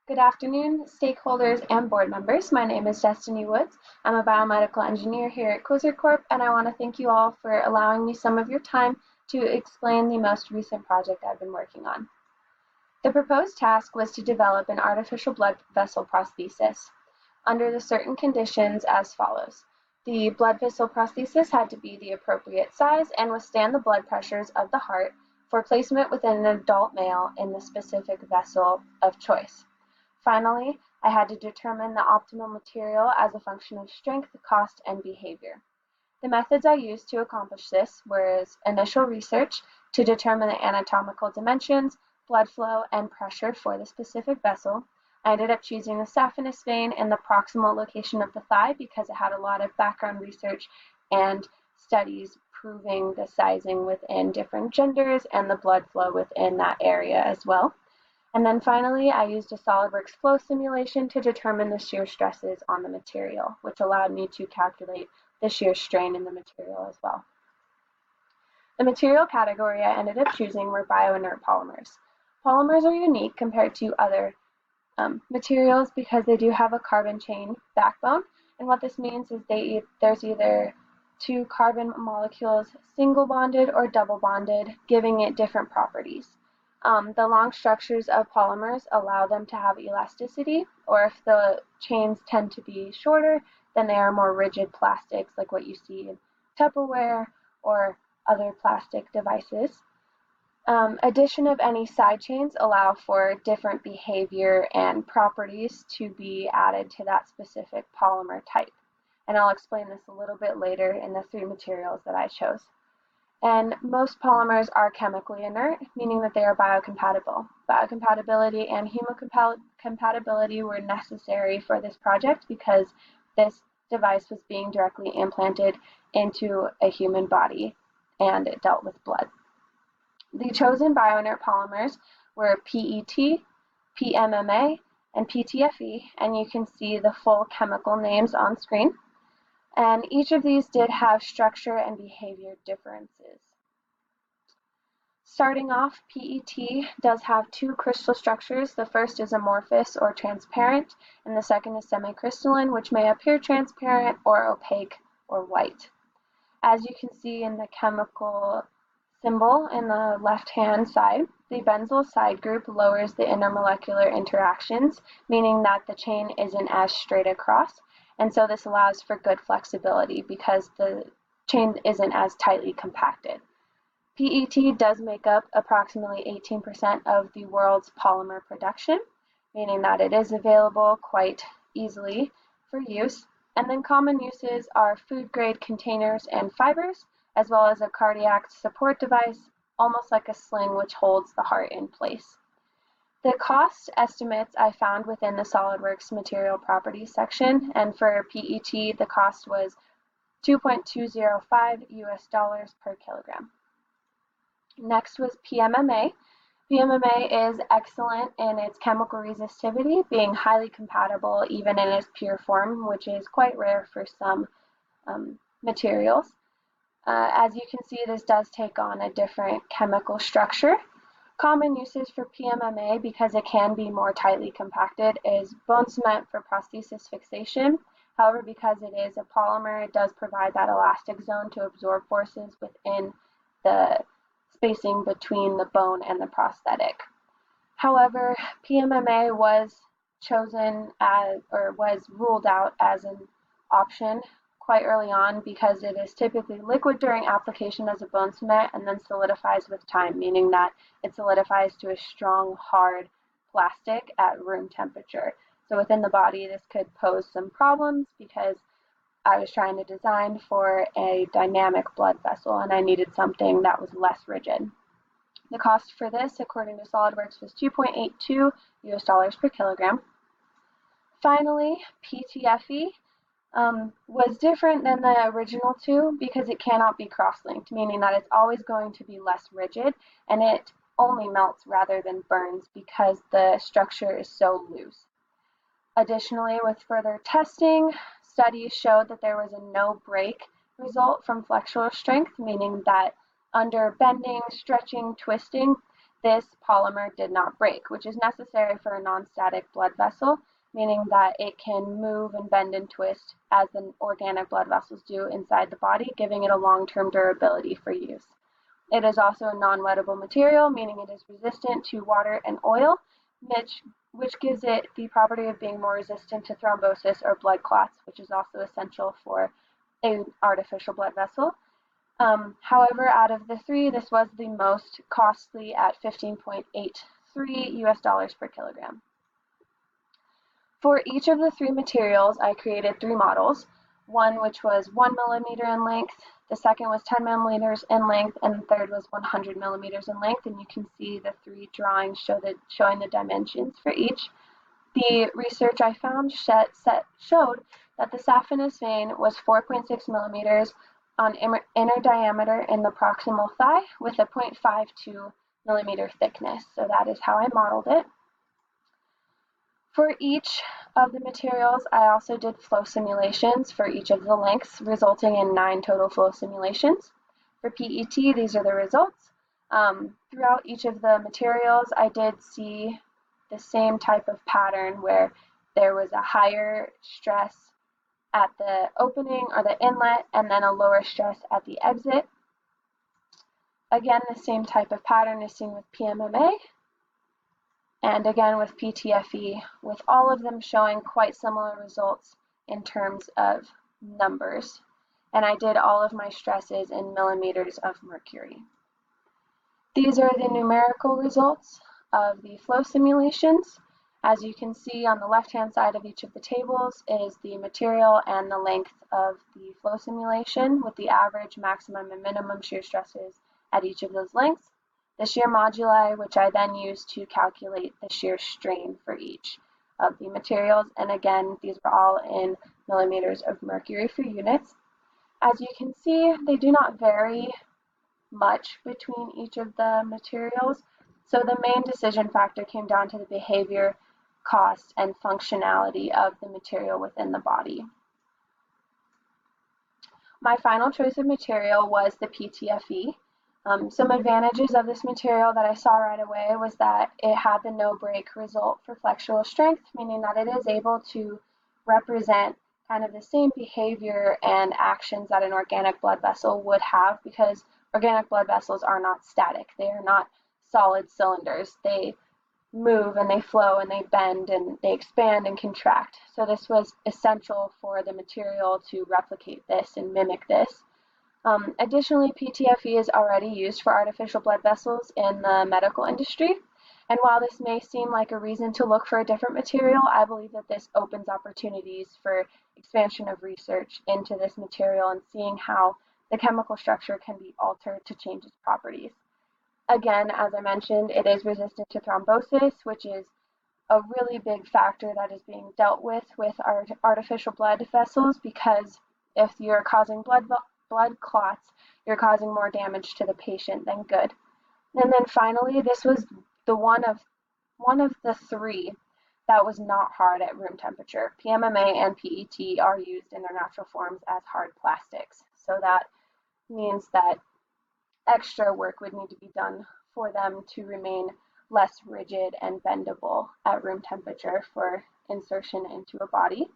Good afternoon, stakeholders and board members. My name is Destiny Woods. I'm a biomedical engineer here at Quizzard Corp, and I want to thank you all for allowing me some of your time to explain the most recent project I've been working on. The proposed task was to develop an artificial blood vessel prosthesis under the certain conditions as follows. The blood vessel prosthesis had to be the appropriate size and withstand the blood pressures of the heart for placement within an adult male in the specific vessel of choice. Finally, I had to determine the optimal material as a function of strength, cost, and behavior. The methods I used to accomplish this were initial research to determine the anatomical dimensions, blood flow, and pressure for the specific vessel. I ended up choosing the saphenous vein in the proximal location of the thigh because it had a lot of background research and studies proving the sizing within different genders and the blood flow within that area as well. And then finally, I used a SOLIDWORKS flow simulation to determine the shear stresses on the material, which allowed me to calculate the shear strain in the material as well. The material category I ended up choosing were bioinert polymers. Polymers are unique compared to other materials because they do have a carbon chain backbone, and what this means is there's either two carbon molecules single bonded or double bonded, giving it different properties. The long structures of polymers allow them to have elasticity, or if the chains tend to be shorter, then they are more rigid plastics like what you see in Tupperware or other plastic devices. Addition of any side chains allow for different behavior and properties to be added to that specific polymer type. And I'll explain this a little bit later in the three materials that I chose. And most polymers are chemically inert, meaning that they are biocompatible. Biocompatibility and hemocompatibility were necessary for this project because this device was being directly implanted into a human body and it dealt with blood. The chosen bioinert polymers were PET, PMMA, and PTFE, and you can see the full chemical names on screen. And each of these did have structure and behavior differences. Starting off, PET does have two crystal structures. The first is amorphous or transparent, and the second is semicrystalline, which may appear transparent or opaque or white. As you can see in the chemical symbol in the left-hand side, the benzyl side group lowers the intermolecular interactions, meaning that the chain isn't as straight across. And so this allows for good flexibility because the chain isn't as tightly compacted. PET does make up approximately 18% of the world's polymer production, meaning that it is available quite easily for use. And then common uses are food grade containers and fibers, as well as a cardiac support device, almost like a sling which holds the heart in place. The cost estimates I found within the SOLIDWORKS material properties section, and for PET, the cost was $2.205 per kilogram. Next was PMMA. PMMA is excellent in its chemical resistivity, being highly compatible even in its pure form, which is quite rare for some materials. As you can see, this does take on a different chemical structure. Common uses for PMMA, because it can be more tightly compacted, is bone cement for prosthesis fixation. However, because it is a polymer, it does provide that elastic zone to absorb forces within the spacing between the bone and the prosthetic. However, PMMA was chosen as, or was ruled out as an option quite early on because it is typically liquid during application as a bone cement and then solidifies with time, meaning that it solidifies to a strong, hard plastic at room temperature. So within the body, this could pose some problems because I was trying to design for a dynamic blood vessel and I needed something that was less rigid. The cost for this, according to SOLIDWORKS, was $2.82 per kilogram. Finally, PTFE was different than the original two because it cannot be cross-linked, meaning that it's always going to be less rigid and it only melts rather than burns because the structure is so loose. Additionally, with further testing, studies showed that there was a no break result from flexural strength, meaning that under bending, stretching, twisting, this polymer did not break, which is necessary for a non-static blood vessel, meaning that it can move and bend and twist as the organic blood vessels do inside the body, giving it a long-term durability for use. It is also a non-wettable material, meaning it is resistant to water and oil, which gives it the property of being more resistant to thrombosis or blood clots, which is also essential for an artificial blood vessel. However, out of the three, this was the most costly at $15.83 per kilogram. For each of the three materials, I created three models, one which was 1 millimeter in length, the second was 10 millimeters in length, and the third was 100 millimeters in length, and you can see the three drawings showing the dimensions for each. The research I found showed that the saphenous vein was 4.6 millimeters on inner diameter in the proximal thigh with a 0.52 millimeter thickness. So that is how I modeled it. For each of the materials, I also did flow simulations for each of the lengths, resulting in 9 total flow simulations. For PET, these are the results. Throughout each of the materials, I did see the same type of pattern where there was a higher stress at the opening or the inlet and then a lower stress at the exit. Again, the same type of pattern is seen with PMMA and again with PTFE, with all of them showing quite similar results in terms of numbers. And I did all of my stresses in millimeters of mercury. These are the numerical results of the flow simulations. As you can see on the left-hand side of each of the tables is the material and the length of the flow simulation with the average, maximum, and minimum shear stresses at each of those lengths. The shear moduli, which I then used to calculate the shear strain for each of the materials. And again, these are all in millimeters of mercury for units. As you can see, they do not vary much between each of the materials. So the main decision factor came down to the behavior, cost, and functionality of the material within the body. My final choice of material was the PTFE. Some advantages of this material that I saw right away was that it had the no-break result for flexural strength, meaning that it is able to represent kind of the same behavior and actions that an organic blood vessel would have, because organic blood vessels are not static. They are not solid cylinders. They move and they flow and they bend and they expand and contract. So this was essential for the material to replicate this and mimic this. Additionally, PTFE is already used for artificial blood vessels in the medical industry. And while this may seem like a reason to look for a different material, I believe that this opens opportunities for expansion of research into this material and seeing how the chemical structure can be altered to change its properties. Again, as I mentioned, it is resistant to thrombosis, which is a really big factor that is being dealt with our artificial blood vessels, because if you're causing blood clots, you're causing more damage to the patient than good. And then finally, this was the one of the three that was not hard at room temperature. PMMA and PET are used in their natural forms as hard plastics. So that means that extra work would need to be done for them to remain less rigid and bendable at room temperature for insertion into a body.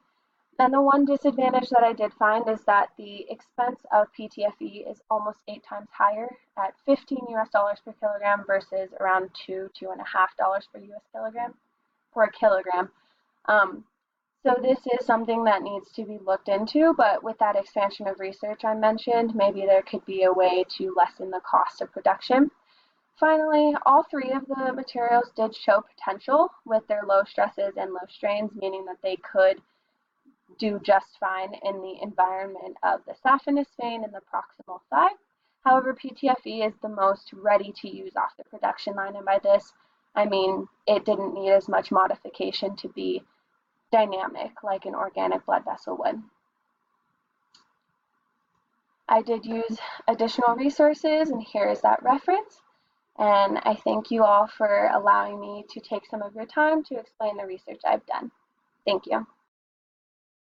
And the one disadvantage that I did find is that the expense of PTFE is almost 8 times higher at $15 per kilogram versus around $2.5 per kilogram. So this is something that needs to be looked into, but with that expansion of research I mentioned, maybe there could be a way to lessen the cost of production. Finally, all three of the materials did show potential with their low stresses and low strains, meaning that they could do just fine in the environment of the saphenous vein and the proximal thigh. However, PTFE is the most ready to use off the production line, and by this I mean it didn't need as much modification to be dynamic like an organic blood vessel would. I did use additional resources, and here is that reference. And I thank you all for allowing me to take some of your time to explain the research I've done. Thank you.